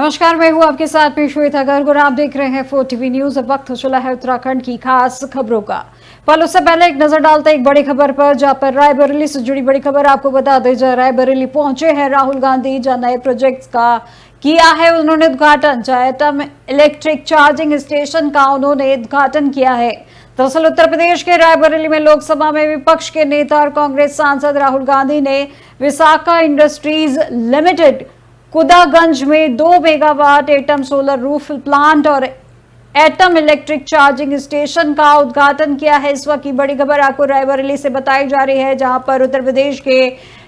नमस्कार, मैं हूं आपके साथ में श्वेता गर्ग और आप देख रहे हैं 4TV न्यूज। अब वक्त हो चला है उत्तराखंड की खास खबरों का। पर उससे पहले एक नजर डालते हैं एक बड़ी खबर पर, जहां पर रायबरेली से जुड़ी बड़ी खबर आपको बता दें। जहां रायबरेली पहुंचे हैं राहुल गांधी, जहां नए प्रोजेक्ट्स का किया है उन्होंने उद्घाटन। जहां एटम इलेक्ट्रिक चार्जिंग स्टेशन का उन्होंने उद्घाटन किया है। दरअसल उत्तर प्रदेश के रायबरेली में लोकसभा में विपक्ष के नेता और कांग्रेस सांसद राहुल गांधी ने विसाखा इंडस्ट्रीज लिमिटेड कुदागंज में 2 megawatt atom solar roof plant और एटम इलेक्ट्रिक चार्जिंग स्टेशन का उद्घाटन किया है। इस वक्त की बड़ी खबर आपको रायबरेली से बताई जा रही है, जहां पर उत्तर प्रदेश के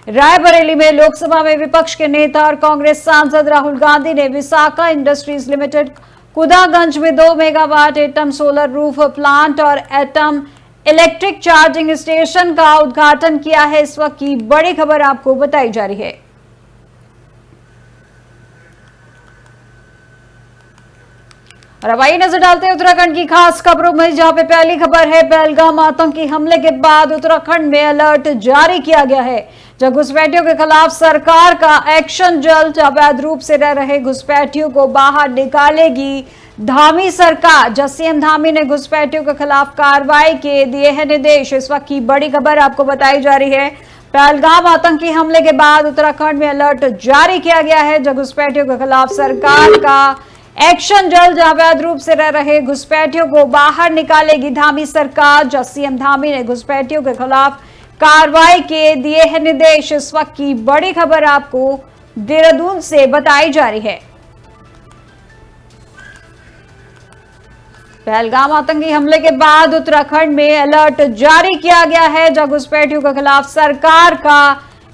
रायबरेली में लोकसभा में विपक्ष के नेता और कांग्रेस सांसद राहुल गांधी ने विसाखा इंडस्ट्रीज लिमिटेड कुदागंज में 2 megawatt atom solar roof plant और एटम इलेक्ट्रिक चार्जिंग स्टेशन का उद्घाटन किया है। इस वक्त की बड़ी खबर आपको बताई जा रही है। और अब आइए नजर डालते हैं उत्तराखंड की खास खबरों में, जहां पे पहली खबर है पहलगाम आतंकी हमले के बाद उत्तराखंड में अलर्ट जारी किया गया है। जब घुसपैठियों के खिलाफ सरकार का एक्शन जल्द, अवैध रूप से रह रहे घुसपैठियों को बाहर निकालेगी धामी सरकार। जब सीएम धामी ने घुसपैठियों के खिलाफ कार्रवाई के दिए हैं निर्देश। इस वक्त की बड़ी खबर आपको बताई जा रही है। पहलगाम आतंकी हमले के बाद उत्तराखंड में अलर्ट जारी किया गया है। जब घुसपैठियों के खिलाफ सरकार का एक्शन जल्द, अवैध रूप से रह रहे घुसपैठियों को बाहर निकालेगी धामी सरकार। जब सीएम धामी ने घुसपैठियों के खिलाफ कार्रवाई के दिए हैं निर्देश। इस वक्त की बड़ी खबर आपको देहरादून से बताई जा रही है। पहलगाम आतंकी हमले के बाद उत्तराखंड में अलर्ट जारी किया गया है। जब घुसपैठियों के खिलाफ सरकार का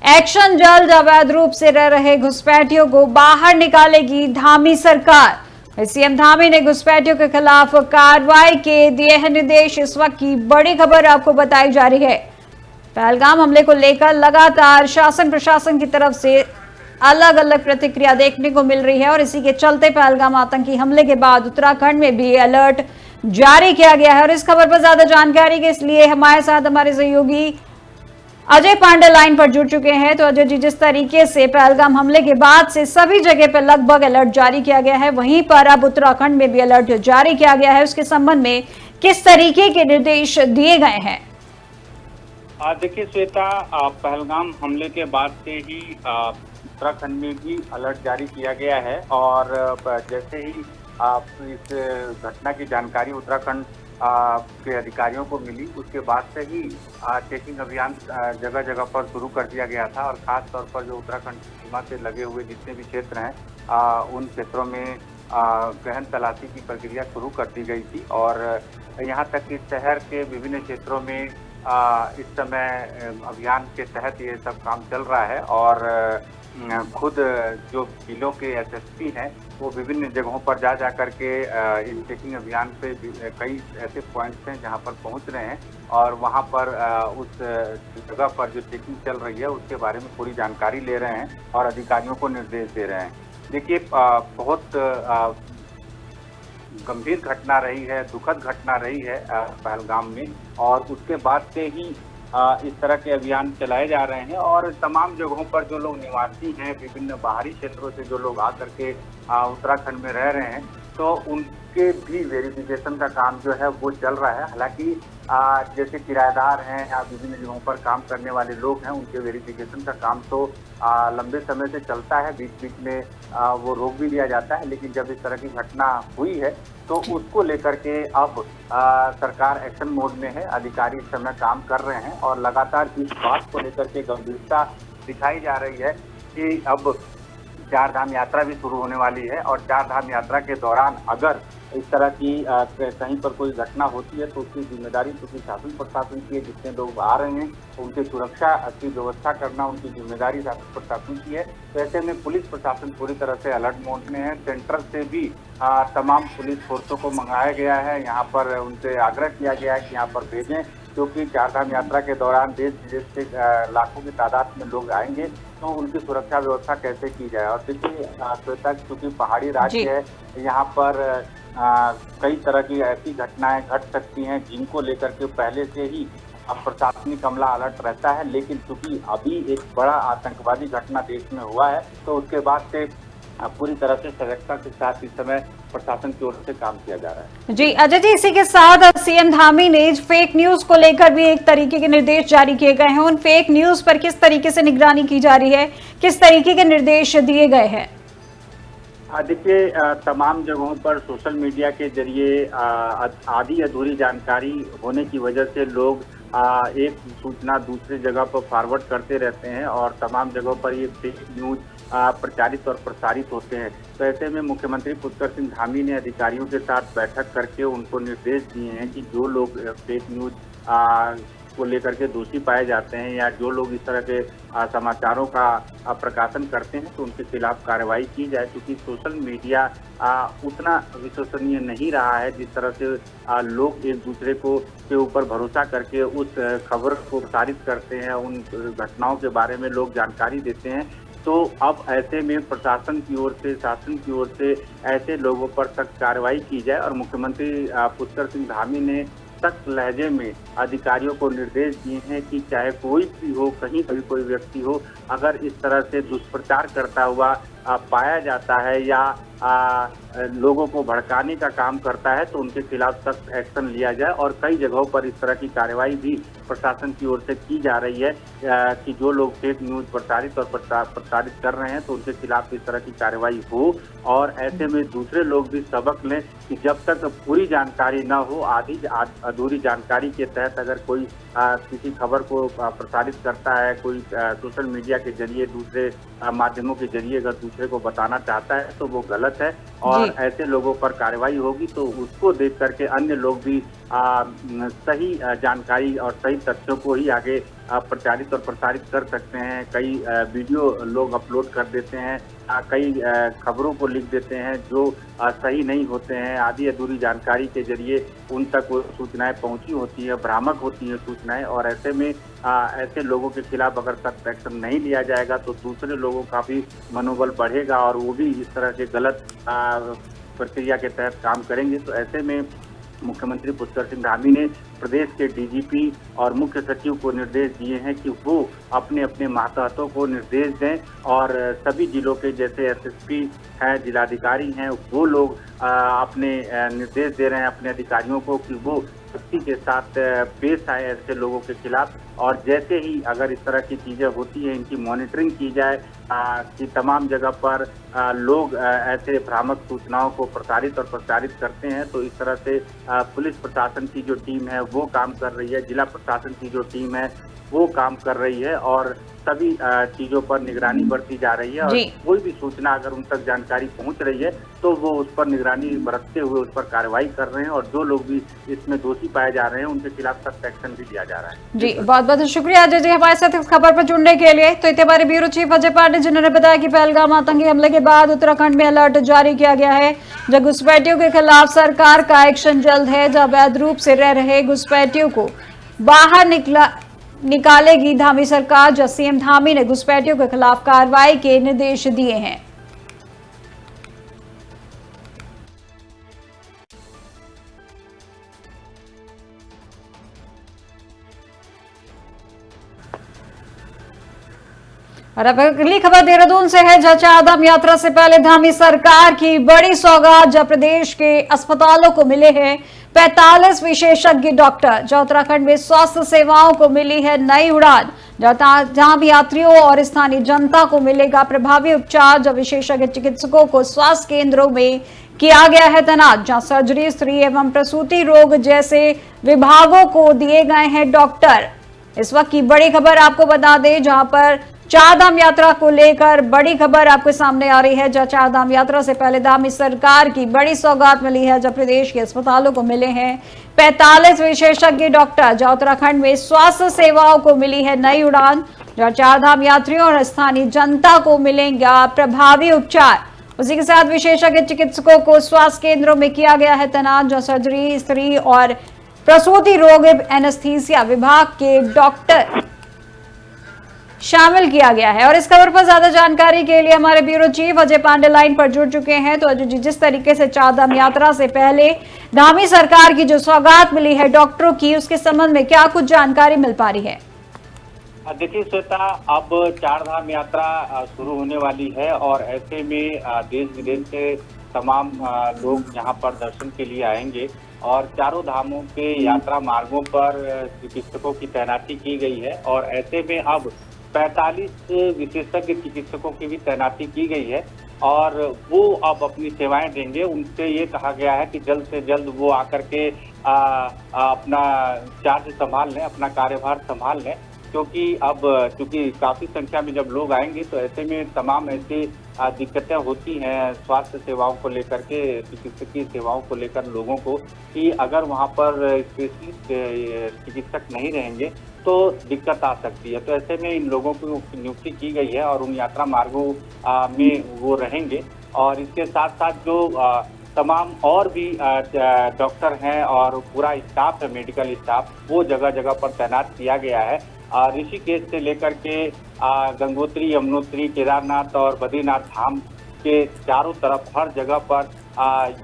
एक्शन जल्द, अवैध रूप से रह रहे घुसपैठियों को बाहर निकालेगी धामी सरकार। सीएम धामी ने घुसपैठियों के खिलाफ कार्रवाई के दिए हैं निर्देश। इस वक्त की बड़ी खबर आपको बताई जा रही है। पहलगाम हमले को लेकर लगातार शासन प्रशासन की तरफ से अलग अलग प्रतिक्रिया देखने को मिल रही है और इसी के चलते पहलगाम आतंकी हमले के बाद उत्तराखंड में भी अलर्ट जारी किया गया है। और इस खबर पर ज्यादा जानकारी के लिए हमारे साथ हमारे सहयोगी अजय पांडे लाइन पर जुड़ चुके हैं। तो अजय जी, जिस तरीके से पहलगाम हमले के बाद से सभी जगह पर लगभग अलर्ट जारी किया गया है, वहीं पर अब उत्तराखंड में भी अलर्ट जारी किया गया है, उसके संबंध में किस तरीके के निर्देश दिए गए हैं? देखिए श्वेता, पहलगाम हमले के बाद से ही उत्तराखंड में भी अलर्ट जारी किया गया है और जैसे ही इस घटना की जानकारी उत्तराखंड के अधिकारियों को मिली, उसके बाद से ही चेकिंग अभियान जगह जगह पर शुरू कर दिया गया था। और खास तौर पर जो उत्तराखंड सीमा से लगे हुए जितने भी क्षेत्र हैं उन क्षेत्रों में गहन तलाशी की प्रक्रिया शुरू कर दी गई थी। और यहाँ तक कि शहर के विभिन्न क्षेत्रों में इस समय अभियान के तहत ये सब काम चल रहा है। और खुद जो जिलों के एसएसपी हैं वो विभिन्न जगहों पर जा करके इन चेकिंग अभियान पे कई ऐसे पॉइंट्स हैं जहां पर पहुंच रहे हैं और वहां पर उस जगह पर जो चेकिंग चल रही है उसके बारे में पूरी जानकारी ले रहे हैं और अधिकारियों को निर्देश दे रहे हैं। देखिए, बहुत गंभीर घटना रही है, दुखद घटना रही है पहलगाम में, और उसके बाद से ही इस तरह के अभियान चलाए जा रहे हैं। और तमाम जगहों पर जो लोग निवासी हैं, विभिन्न बाहरी क्षेत्रों से जो लोग आकर के उत्तराखंड में रह रहे हैं, तो उनके भी वेरिफिकेशन का काम जो है वो चल रहा है। हालांकि जैसे किराएदार हैं या विभिन्न जगहों पर काम करने वाले लोग हैं, उनके वेरिफिकेशन का काम तो लंबे समय से चलता है, बीच बीच में वो रोक भी दिया जाता है। लेकिन जब इस तरह की घटना हुई है तो उसको लेकर के अब सरकार एक्शन मोड में है, अधिकारी इस समय काम कर रहे हैं और लगातार इस बात को लेकर के गंभीरता दिखाई जा रही है कि अब चार धाम यात्रा भी शुरू होने वाली है। और चार धाम यात्रा के दौरान अगर इस तरह की कहीं पर कोई घटना होती है तो उसकी जिम्मेदारी चूंकि शासन प्रशासन की है। जितने लोग आ रहे हैं उनकी सुरक्षा की व्यवस्था करना उनकी जिम्मेदारी शासन प्रशासन की है। तो ऐसे में पुलिस प्रशासन पूरी तरह से अलर्ट मोड में है। सेंट्रल से भी तमाम पुलिस फोर्सों को मंगाया गया है, यहाँ पर उनसे आग्रह किया गया है कि यहाँ पर भेजें, क्योंकि चारधाम यात्रा के दौरान देश विदेश से लाखों की तादाद में लोग आएंगे, तो उनकी सुरक्षा व्यवस्था कैसे की जाए। और देखिए श्वेता, चूंकि पहाड़ी राज्य है, यहाँ पर कई तरह की ऐसी घटनाएं घट सकती हैं जिनको लेकर के पहले से ही प्रशासनिक अमला अलर्ट रहता है। लेकिन चूंकि अभी एक बड़ा आतंकवादी घटना देश में हुआ है, तो उसके बाद से पूरी तरह से सजगता के साथ इस समय प्रशासन की ओर से काम किया जा रहा है। जी अजय जी, इसी के साथ सीएम धामी ने फेक न्यूज को लेकर भी एक तरीके के निर्देश जारी किए गए हैं। उन फेक न्यूज पर किस तरीके से निगरानी की जा रही है, किस तरीके के निर्देश दिए गए हैं? देखिए, तमाम जगहों पर सोशल मीडिया के जरिए आधी अधूरी जानकारी होने की वजह से लोग एक सूचना दूसरी जगह पर फॉरवर्ड करते रहते हैं और तमाम जगहों पर ये फेक न्यूज प्रचारित और प्रसारित होते हैं। तो ऐसे में मुख्यमंत्री पुष्कर सिंह धामी ने अधिकारियों के साथ बैठक करके उनको निर्देश दिए हैं कि जो लोग फेक न्यूज को लेकर के दोषी पाए जाते हैं या जो लोग इस तरह के समाचारों का प्रकाशन करते हैं तो उनके खिलाफ कार्रवाई की जाए, क्योंकि सोशल मीडिया उतना विश्वसनीय नहीं रहा है जिस तरह से लोग एक दूसरे को के ऊपर भरोसा करके उस खबर को प्रसारित करते हैं, उन घटनाओं के बारे में लोग जानकारी देते हैं। तो अब ऐसे में प्रशासन की ओर से, शासन की ओर से ऐसे लोगों पर सख्त कार्रवाई की जाए और मुख्यमंत्री पुष्कर सिंह धामी ने सख्त लहजे में अधिकारियों को निर्देश दिए हैं कि चाहे कोई भी हो, कहीं भी कोई व्यक्ति हो, अगर इस तरह से दुष्प्रचार करता हुआ पाया जाता है या लोगों को भड़काने का काम करता है तो उनके खिलाफ सख्त एक्शन लिया जाए। और कई जगहों पर इस तरह की कार्रवाई भी प्रशासन की ओर से की जा रही है कि जो लोग फेक न्यूज प्रसारित और प्रसारित कर रहे हैं तो उनके खिलाफ इस तरह की कार्रवाई हो। और ऐसे में दूसरे लोग भी सबक लें कि जब तक पूरी जानकारी न हो, आधी अधूरी जानकारी के तहत अगर कोई किसी खबर को प्रसारित करता है, कोई सोशल मीडिया के जरिए, दूसरे माध्यमों के जरिए अगर दूसरे को बताना चाहता है तो वो गलत है और ऐसे लोगों पर कार्रवाई होगी। तो उसको देख करके अन्य लोग भी सही जानकारी और सही तथ्यों को ही आगे प्रचारित और प्रसारित कर सकते हैं। कई वीडियो लोग अपलोड कर देते हैं, कई खबरों को लिख देते हैं जो सही नहीं होते हैं। आधी अधूरी जानकारी के जरिए उन तक वो सूचनाएं पहुंची होती है, भ्रामक होती है सूचनाएं, और ऐसे में ऐसे लोगों के खिलाफ अगर सख्त एक्शन नहीं लिया जाएगा तो दूसरे लोगों का भी मनोबल बढ़ेगा और वो भी इस तरह के गलत प्रक्रिया के तहत काम करेंगे। तो ऐसे में मुख्यमंत्री पुष्कर सिंह धामी ने प्रदेश के डीजीपी और मुख्य सचिव को निर्देश दिए हैं कि वो अपने अपने मातहतों को निर्देश दें और सभी जिलों के जैसे एसएसपी हैं, जिलाधिकारी हैं, वो लोग अपने निर्देश दे रहे हैं अपने अधिकारियों को कि वो सख्ती के साथ पेश आए ऐसे लोगों के खिलाफ। और जैसे ही अगर इस तरह की चीजें होती हैं इनकी मॉनिटरिंग की जाए कि तमाम जगह पर लोग ऐसे भ्रामक सूचनाओं को प्रसारित और प्रचारित करते हैं तो इस तरह से पुलिस प्रशासन की जो टीम है वो काम कर रही है, जिला प्रशासन की जो टीम है वो काम कर रही है और सभी चीजों पर निगरानी बरती जा रही है। और कोई भी सूचना अगर उन तक जानकारी पहुंच रही है तो वो उस पर निगरानी बरतते हुए उस पर कार्रवाई कर रहे हैं और जो लोग भी इसमें दोषी पाए जा रहे हैं उनके खिलाफ सख्त एक्शन भी लिया जा रहा है। जी बहुत बहुत शुक्रिया अजय जी हमारे साथ इस खबर पर जुड़ने के लिए। तो इतने बारे ब्यूरो चीफ अजय पांडे जिन्होंने बताया कि पहलगाम आतंकी हमले के बाद उत्तराखंड में अलर्ट जारी किया गया है। जब घुसपैठियों के खिलाफ सरकार का एक्शन जल्द है। जब अवैध रूप से रह रहे घुसपैठियों को बाहर निकालेगी धामी सरकार। जब सीएम धामी ने घुसपैठियों के खिलाफ कार्रवाई के निर्देश दिए हैं। और अब अगली खबर देहरादून से है, जहाँ चारधाम यात्रा से पहले धामी सरकार की बड़ी सौगात। जब प्रदेश के अस्पतालों को मिले हैं 45 विशेषज्ञ डॉक्टर। जहाँ उत्तराखंड में स्वास्थ्य सेवाओं को मिली है नई उड़ान। जहां भी यात्रियों और स्थानीय जनता को मिलेगा प्रभावी उपचार। जब विशेषज्ञ चिकित्सकों को स्वास्थ्य केंद्रों में किया गया है तैनात। जहां सर्जरी, स्त्री एवं प्रसूति रोग जैसे विभागों को दिए गए हैं डॉक्टर। इस वक्त की बड़ी खबर आपको बता दें, जहां पर चारधाम यात्रा को लेकर बड़ी खबर आपके सामने आ रही है। जहां चारधाम यात्रा से पहले धामी सरकार की बड़ी सौगात मिली है। जब प्रदेश के अस्पतालों को मिले हैं 45 विशेषज्ञ डॉक्टर। जहां उत्तराखंड में स्वास्थ्य सेवाओं को मिली है नई उड़ान। जहां चारधाम यात्रियों और स्थानीय जनता को मिलेगा प्रभावी उपचार। उसी के साथ विशेषज्ञ चिकित्सकों को स्वास्थ्य केंद्रों में किया गया है तैनात। जहां सर्जरी, स्त्री और प्रसूति रोग एनेस्थीसिया विभाग के डॉक्टर शामिल किया गया है। और इस खबर पर ज्यादा जानकारी के लिए हमारे bureau chief Ajay Pandey line पर जुड़ चुके हैं। तो अजय जी, जिस तरीके से चारधाम यात्रा से पहले धामी सरकार की जो सौगात मिली है डॉक्टरों की, उसके संबंध में क्या कुछ जानकारी मिल पा रही है? देखिए श्वेता, अब चार धाम यात्रा शुरू होने वाली है और ऐसे में देश विदेश से तमाम लोग यहाँ पर दर्शन के लिए आएंगे और चारों धामों के यात्रा मार्गों पर चिकित्सकों की तैनाती की गई है और ऐसे में अब 45 विशेषज्ञ चिकित्सकों की भी तैनाती की गई है और वो अब अपनी सेवाएं देंगे। उनसे ये कहा गया है कि जल्द से जल्द वो आकर के अपना चार्ज संभाल लें, अपना कार्यभार संभाल लें, क्योंकि अब चूंकि काफी संख्या में जब लोग आएंगे तो ऐसे में तमाम ऐसी दिक्कतें होती हैं स्वास्थ्य सेवाओं को लेकर के, चिकित्सकीय सेवाओं को लेकर लोगों को, कि अगर वहां पर स्पेशलिस्ट चिकित्सक नहीं रहेंगे तो दिक्कत आ सकती है। तो ऐसे में इन लोगों को नियुक्ति की गई है और उन यात्रा मार्गों में वो रहेंगे और इसके साथ साथ जो तमाम और भी डॉक्टर हैं और पूरा स्टाफ है, मेडिकल स्टाफ, वो जगह जगह पर तैनात किया गया है। ऋषिकेश से लेकर के गंगोत्री, यमुनोत्री, केदारनाथ और बद्रीनाथ धाम के चारों तरफ हर जगह पर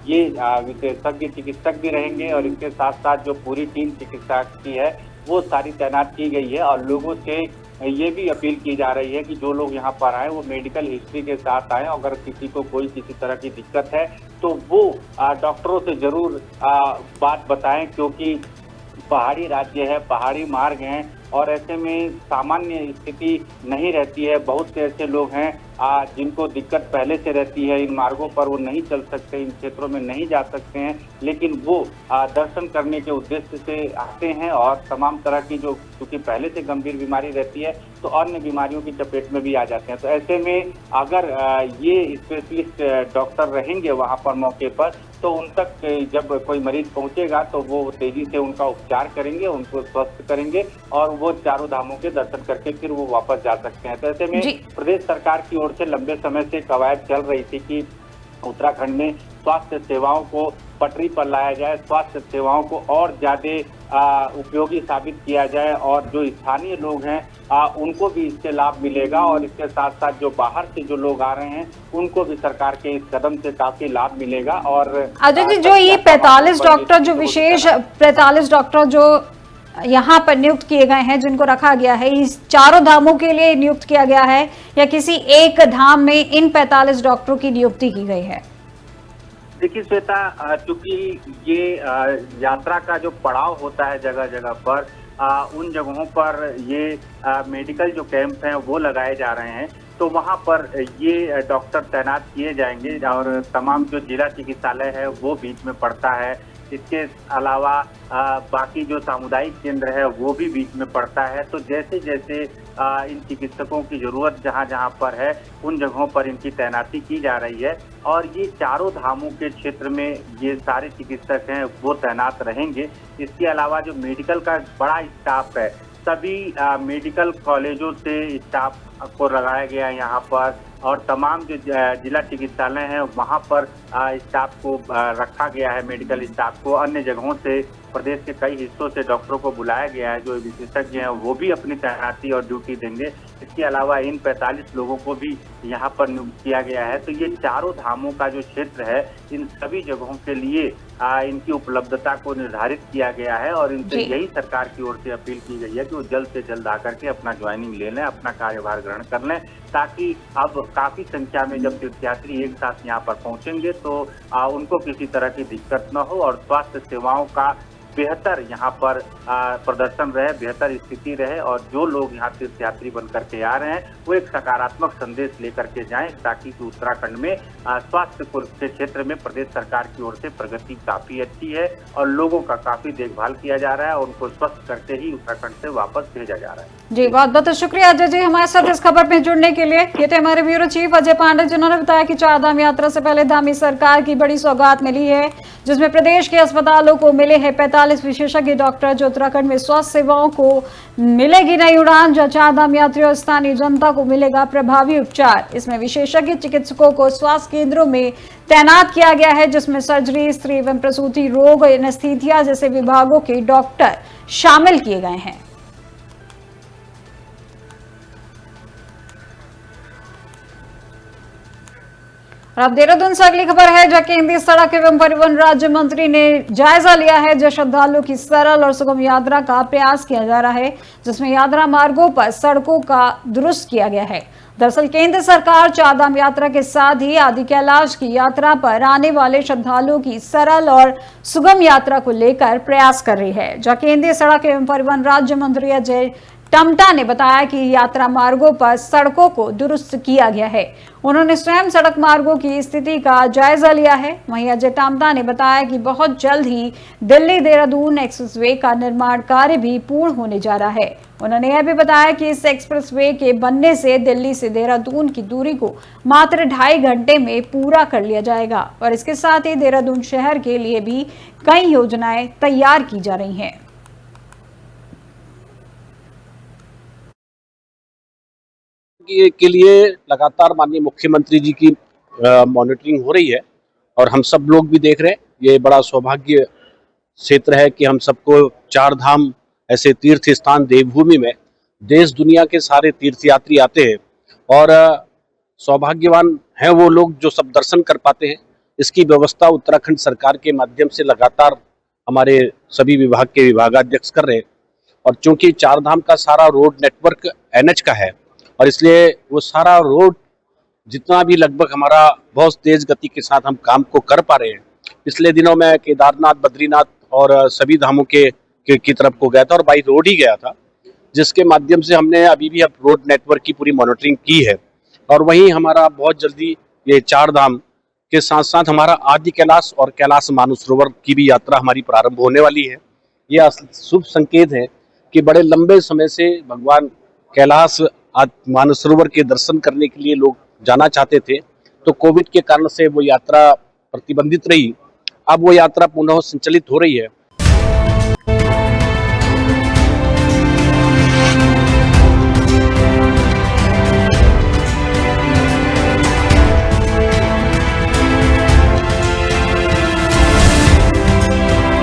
ये विशेषज्ञ चिकित्सक भी रहेंगे और इसके साथ साथ जो पूरी टीम चिकित्सक की है वो सारी तैनात की गई है और लोगों से ये भी अपील की जा रही है कि जो लोग यहाँ पर आए वो मेडिकल हिस्ट्री के साथ आए। अगर किसी को कोई किसी तरह की दिक्कत है तो वो डॉक्टरों से जरूर बात बताएं, क्योंकि पहाड़ी राज्य है, पहाड़ी मार्ग हैं और ऐसे में सामान्य स्थिति नहीं रहती है। बहुत से ऐसे लोग हैं जिनको दिक्कत पहले से रहती है, इन मार्गों पर वो नहीं चल सकते, इन क्षेत्रों में नहीं जा सकते हैं, लेकिन वो दर्शन करने के उद्देश्य से आते हैं और तमाम तरह की जो क्योंकि पहले से गंभीर बीमारी रहती है तो अन्य बीमारियों की चपेट में भी आ जाते हैं। तो ऐसे में अगर ये स्पेशलिस्ट डॉक्टर रहेंगे वहाँ पर मौके पर तो उन तक जब कोई मरीज पहुंचेगा तो वो तेजी से उनका उपचार करेंगे, उनको स्वस्थ करेंगे और वो चारों धामों के दर्शन करके फिर वो वापस जा सकते हैं। तो ऐसे में प्रदेश सरकार की ओर से लंबे समय से कवायद चल रही थी कि उत्तराखंड में स्वास्थ्य सेवाओं को पटरी पर लाया जाए, स्वास्थ्य सेवाओं को और ज्यादा उपयोगी साबित किया जाए और जो स्थानीय लोग हैं उनको भी इससे लाभ मिलेगा और इसके साथ साथ जो बाहर से जो लोग आ रहे हैं उनको भी सरकार के इस कदम से काफी लाभ मिलेगा। और अजय जी, जो ये 45 डॉक्टर जो विशेष 45 डॉक्टर जो यहाँ पर नियुक्त किए गए हैं, जिनको रखा गया है, इस चारों धामों के लिए नियुक्त किया गया है या किसी एक धाम में इन 45 डॉक्टरों की नियुक्ति की गई है? देखिए श्वेता, चूंकि ये यात्रा का जो पड़ाव होता है जगह जगह पर, उन जगहों पर ये मेडिकल जो कैंप हैं वो लगाए जा रहे हैं, तो वहाँ पर ये डॉक्टर तैनात किए जाएंगे और तमाम जो जिला चिकित्सालय है वो बीच में पड़ता है। इसके अलावा बाकी जो सामुदायिक केंद्र है वो भी बीच में पड़ता है। तो जैसे जैसे इन चिकित्सकों की जरूरत जहाँ जहाँ पर है उन जगहों पर इनकी तैनाती की जा रही है और ये चारों धामों के क्षेत्र में ये सारे चिकित्सक हैं वो तैनात रहेंगे। इसके अलावा जो मेडिकल का बड़ा स्टाफ है, सभी मेडिकल कॉलेजों से स्टाफ को लगाया गया है यहाँ पर और तमाम जो जिला चिकित्सालय हैं वहाँ पर स्टाफ को रखा गया है, मेडिकल स्टाफ को। अन्य जगहों से प्रदेश के कई हिस्सों से डॉक्टरों को बुलाया गया है, जो विशेषज्ञ हैं वो भी अपनी तैनाती और ड्यूटी देंगे। इसके अलावा इन 45 लोगों को भी यहाँ पर नियुक्त किया गया है। तो ये चारों धामों का जो क्षेत्र है, इन सभी जगहों के लिए इनकी उपलब्धता को निर्धारित किया गया है और इनसे यही सरकार की ओर से अपील की गई है कि वो जल्द से जल्द आकर के अपना ज्वाइनिंग ले लें, अपना कार्यभार ग्रहण कर लें, ताकि अब काफी संख्या में जब तीर्थयात्री एक साथ यहाँ पर पहुंचेंगे तो उनको किसी तरह की दिक्कत न हो और स्वास्थ्य सेवाओं का बेहतर यहाँ पर प्रदर्शन रहे, बेहतर स्थिति रहे और जो लोग यहाँ तीर्थयात्री बन करके आ रहे हैं वो एक सकारात्मक संदेश लेकर के जाएं, ताकि उत्तराखंड में स्वास्थ्य के क्षेत्र में प्रदेश सरकार की ओर से प्रगति काफी अच्छी है और लोगों का काफी देखभाल किया जा रहा है और उनको स्वस्थ करके ही उत्तराखंड से वापस भेजा जा रहा है। जी, बहुत बहुत शुक्रिया अजय जी हमारे साथ इस खबर में जुड़ने के लिए। ये थे हमारे ब्यूरो चीफ अजय पांडे, जिन्होंने बताया कि चार धाम यात्रा से पहले धामी सरकार की बड़ी सौगात मिली है, जिसमें प्रदेश के अस्पतालों को मिले हैं 45 विशेषज्ञ डॉक्टर, जो उत्तराखंड में स्वास्थ्य सेवाओं को मिलेगी नई उड़ान, जो चार धाम यात्रियों और स्थानीय जनता को मिलेगा प्रभावी उपचार। इसमें विशेषज्ञ चिकित्सकों को स्वास्थ्य केंद्रों में तैनात किया गया है, जिसमें सर्जरी, स्त्री एवं प्रसूति रोग, एनेस्थीसिया जैसे विभागों के डॉक्टर शामिल किए गए हैं। और अब देहरादून से अगली खबर है, जहां केंद्रीय सड़क एवं परिवहन राज्य मंत्री ने जायजा लिया है, जो श्रद्धालुओं की सरल और सुगम यात्रा का प्रयास किया जा रहा है, जिसमें यात्रा मार्गों पर सड़कों का दुरुस्त किया गया है। दरअसल केंद्र सरकार चारधाम यात्रा के साथ ही आदि कैलाश की यात्रा पर आने वाले श्रद्धालुओं की सरल और सुगम यात्रा को लेकर प्रयास कर रही है। जहां केंद्रीय सड़क एवं परिवहन राज्य मंत्री अजय टम्टा ने बताया कि यात्रा मार्गों पर सड़कों को दुरुस्त किया गया है। उन्होंने स्वयं सड़क मार्गों की स्थिति का जायजा लिया है। वहीं अजय टम्टा ने बताया कि बहुत जल्द ही दिल्ली देहरादून एक्सप्रेसवे का निर्माण कार्य भी पूर्ण होने जा रहा है। उन्होंने यह भी बताया कि इस एक्सप्रेसवे के बनने से दिल्ली से देहरादून की दूरी को मात्र 2.5 घंटे में पूरा कर लिया जाएगा और इसके साथ ही देहरादून शहर के लिए भी कई योजनाएं तैयार की जा रही हैं। के लिए लगातार माननीय मुख्यमंत्री जी की मॉनिटरिंग हो रही है और हम सब लोग भी देख रहे हैं। ये बड़ा सौभाग्य क्षेत्र है कि हम सबको चार धाम ऐसे तीर्थ स्थान देवभूमि में देश दुनिया के सारे तीर्थयात्री आते हैं और सौभाग्यवान हैं वो लोग जो सब दर्शन कर पाते हैं। इसकी व्यवस्था उत्तराखंड सरकार के माध्यम से लगातार हमारे सभी विभाग के विभागाध्यक्ष कर रहे हैं और चूंकि चार धाम का सारा रोड नेटवर्क NH का है और इसलिए वो सारा रोड जितना भी लगभग हमारा बहुत तेज गति के साथ हम काम को कर पा रहे हैं। पिछले दिनों में केदारनाथ, बद्रीनाथ और सभी धामों की तरफ को गया था और बाई रोड ही गया था, जिसके माध्यम से हमने अभी भी अब रोड नेटवर्क की पूरी मॉनिटरिंग की है। और वहीं हमारा बहुत जल्दी ये चार धाम के साथ साथ हमारा आदि कैलाश और कैलाश मानसरोवर की भी यात्रा हमारी प्रारंभ होने वाली है। यह शुभ संकेत है कि बड़े लंबे समय से भगवान कैलाश मानसरोवर के दर्शन करने के लिए लोग जाना चाहते थे, तो कोविड के कारण से वो यात्रा प्रतिबंधित रही। अब वो यात्रा पुनः संचालित हो रही है